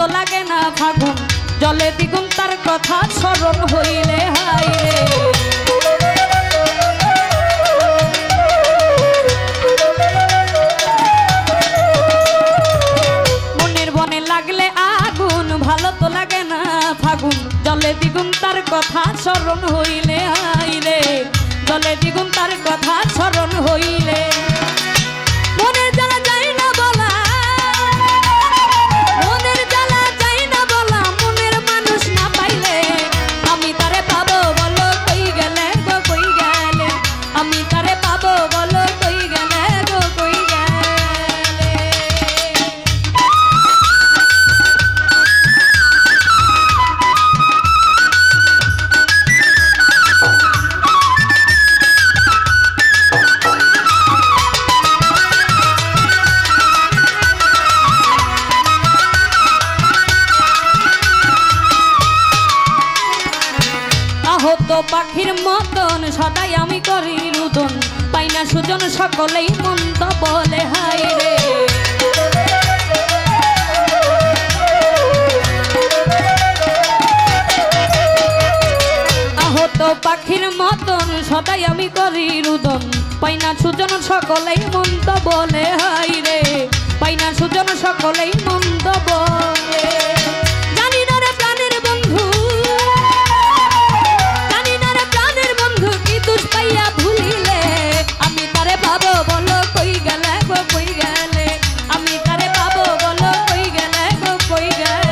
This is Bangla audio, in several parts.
তো লাগে না ফাগুন জলে দ্বিগুণ তার কথা স্মরণ হইলে হায় রে মনের বনে লাগলে আগুন ভালো তো লাগে না ফাগুন জলে দ্বিগুণ তার কথা স্মরণ হইলে হায় রে জলে দ্বিগুণ তার কথা স্মরণ হইলে মনের জ্বালা যায় না বলা মনের জ্বালা যায় না বলা মনের মানুষ না পাইলে আমি তারে পাবো বলো কই গেলে গো কই গেলে আমি তারে পাবো বলো কই গেলে গো কই গেলে আহত পাখির মতন সদাই আমি করি রুদন পাই না সুজন সকলেই মন্দ বলে হায় রে আহত পাখির মতন সদাই আমি করি রুদন পাই না সুজন সকলেই মন্দ বলে হায় রে পাই না সুজন সকলেই মন্দ বলে জানি না রে প্রাণের বন্ধু পাইয়া ভুলিলে আমি তারে পাবো বলো কই গেলে গো কই গেলে আমি তারে পাবো বলো কই গেলে গো কই গেলে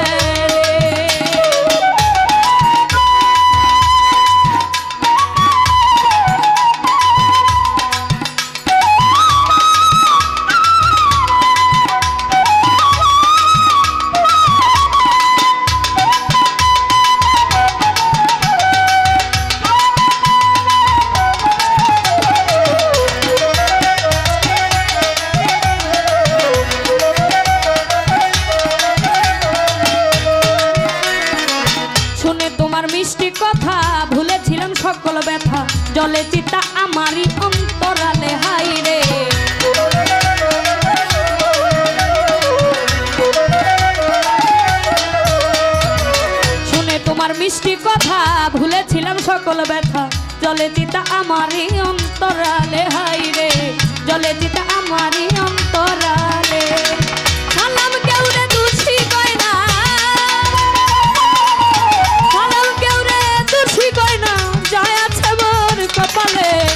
মিষ্টি কথা ভুলেছিলাম সকল ব্যথা জলে চিতা আমারই অন্তরালে হায় রে শুনে তোমার মিষ্টি কথা ভুলেছিলাম সকল ব্যথা জলে চিতা আমারই অন্তরালে হায় রে জলে চিতা আমারই অন্তরালে সালাম কেউ রে দুষি কয় না কপালে